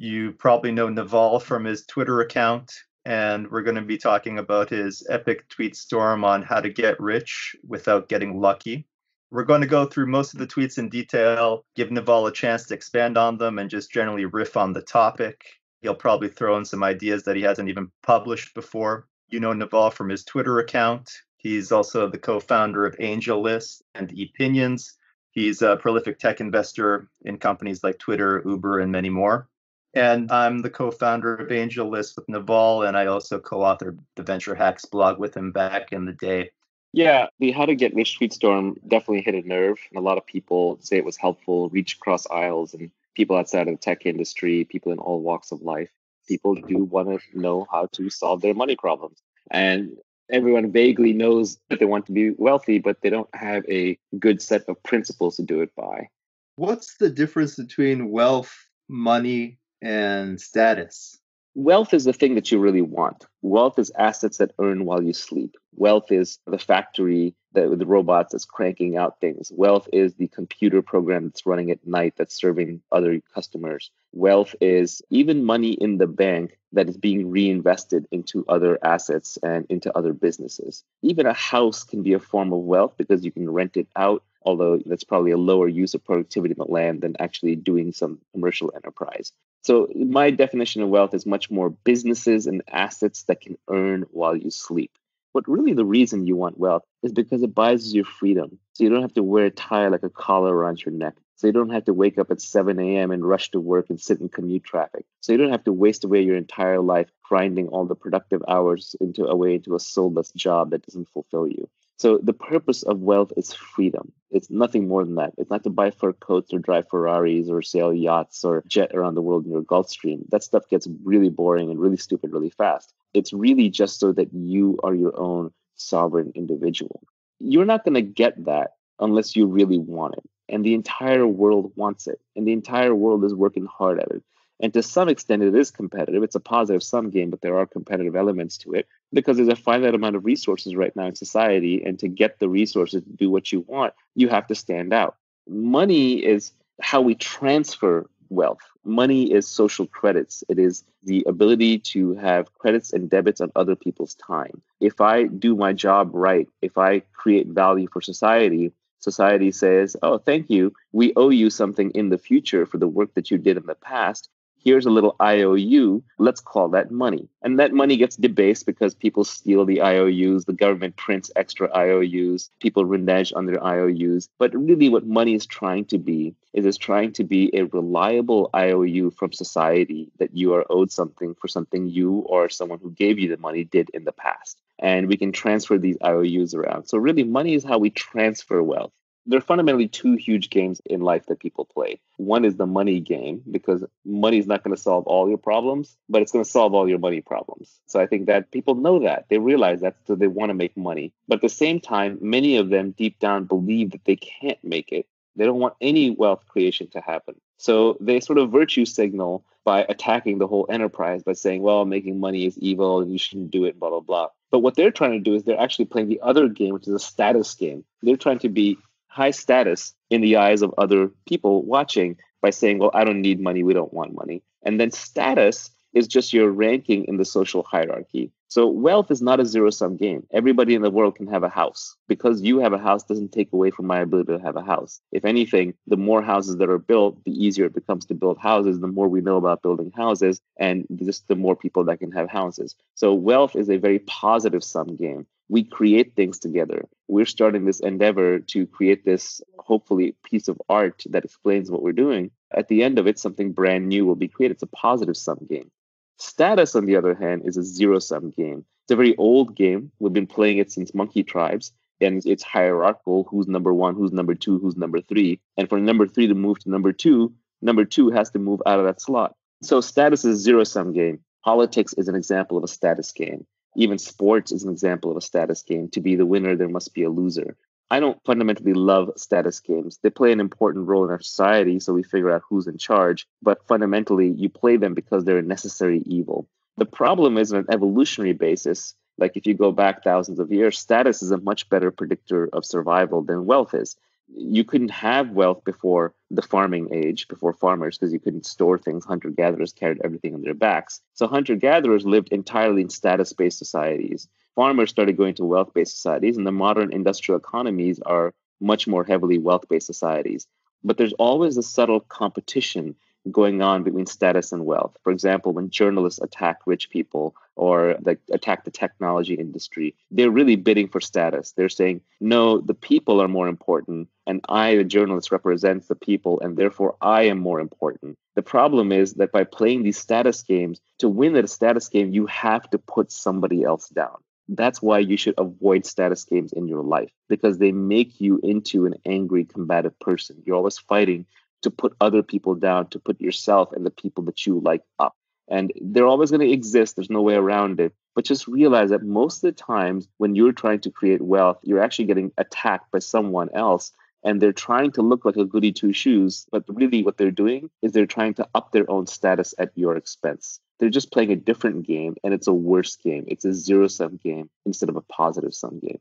You probably know Naval from his Twitter account, and we're going to be talking about his epic tweet storm on how to get rich without getting lucky. We're going to go through most of the tweets in detail, give Naval a chance to expand on them, and just generally riff on the topic. He'll probably throw in some ideas that he hasn't even published before. You know Naval from his Twitter account. He's also the co-founder of AngelList and Opinions. He's a prolific tech investor in companies like Twitter, Uber, and many more. And I'm the co-founder of AngelList with Naval, and I also co-authored the Venture Hacks blog with him back in the day. Yeah, the How to Get Rich tweet storm definitely hit a nerve. And a lot of people say it was helpful, reach across aisles, and people outside of the tech industry, people in all walks of life. People do want to know how to solve their money problems. And everyone vaguely knows that they want to be wealthy, but they don't have a good set of principles to do it by. What's the difference between wealth, money, and status? Wealth is the thing that you really want. Wealth is assets that earn while you sleep. Wealth is the factory with the robots that's cranking out things. Wealth is the computer program that's running at night that's serving other customers. Wealth is even money in the bank that is being reinvested into other assets and into other businesses. Even a house can be a form of wealth because you can rent it out, although that's probably a lower use of productivity of the land than actually doing some commercial enterprise. So my definition of wealth is much more businesses and assets that can earn while you sleep. But really the reason you want wealth is because it buys you freedom. So you don't have to wear a tie like a collar around your neck. So you don't have to wake up at 7 a.m. and rush to work and sit in commute traffic. So you don't have to waste away your entire life grinding all the productive hours into a soulless job that doesn't fulfill you. So the purpose of wealth is freedom. It's nothing more than that. It's not to buy fur coats or drive Ferraris or sail yachts or jet around the world in your Gulfstream. That stuff gets really boring and really stupid really fast. It's really just so that you are your own sovereign individual. You're not going to get that unless you really want it. And the entire world wants it. And the entire world is working hard at it. And to some extent, it is competitive. It's a positive sum game, but there are competitive elements to it because there's a finite amount of resources right now in society. And to get the resources to do what you want, you have to stand out. Money is how we transfer wealth. Money is social credits. It is the ability to have credits and debits on other people's time. If I do my job right, if I create value for society, society says, oh, thank you. We owe you something in the future for the work that you did in the past. Here's a little IOU. Let's call that money. And that money gets debased because people steal the IOUs. The government prints extra IOUs. People renege on their IOUs. But really what money is trying to be is it's trying to be a reliable IOU from society that you are owed something for something you or someone who gave you the money did in the past. And we can transfer these IOUs around. So really money is how we transfer wealth. There are fundamentally two huge games in life that people play. One is the money game, because money is not going to solve all your problems, but it's going to solve all your money problems. So I think that people know that. They realize that, so they want to make money. But at the same time, many of them deep down believe that they can't make it. They don't want any wealth creation to happen. So they sort of virtue signal by attacking the whole enterprise by saying, well, making money is evil and you shouldn't do it, blah, blah, blah. But what they're trying to do is they're actually playing the other game, which is a status game. They're trying to be high status in the eyes of other people watching by saying, well, I don't need money. We don't want money. And then status is just your ranking in the social hierarchy. So wealth is not a zero-sum game. Everybody in the world can have a house. Because you have a house doesn't take away from my ability to have a house. If anything, the more houses that are built, the easier it becomes to build houses, the more we know about building houses, and just the more people that can have houses. So wealth is a very positive sum game. We create things together. We're starting this endeavor to create this, hopefully, piece of art that explains what we're doing. At the end of it, something brand new will be created. It's a positive sum game. Status, on the other hand, is a zero-sum game. It's a very old game. We've been playing it since monkey tribes, and it's hierarchical. Who's number one, who's number two, who's number three. And for number three to move to number two has to move out of that slot. So status is a zero-sum game. Politics is an example of a status game. Even sports is an example of a status game. To be the winner, there must be a loser. I don't fundamentally love status games. They play an important role in our society, so we figure out who's in charge. But fundamentally, you play them because they're a necessary evil. The problem is, on an evolutionary basis, like if you go back thousands of years, status is a much better predictor of survival than wealth is. You couldn't have wealth before the farming age, before farmers, because you couldn't store things. Hunter-gatherers carried everything on their backs. So hunter-gatherers lived entirely in status-based societies. Farmers started going to wealth-based societies, and the modern industrial economies are much more heavily wealth-based societies. But there's always a subtle competition going on between status and wealth. For example, when journalists attack rich people or attack the technology industry, they're really bidding for status. They're saying, no, the people are more important, and I, the journalist, represents the people, and therefore I am more important. The problem is that by playing these status games, to win at a status game, you have to put somebody else down. That's why you should avoid status games in your life, because they make you into an angry, combative person. You're always fighting to put other people down, to put yourself and the people that you like up. And they're always going to exist. There's no way around it. But just realize that most of the times when you're trying to create wealth, you're actually getting attacked by someone else. And they're trying to look like a goody two shoes. But really what they're doing is they're trying to up their own status at your expense. They're just playing a different game, and it's a worse game. It's a zero-sum game instead of a positive-sum game.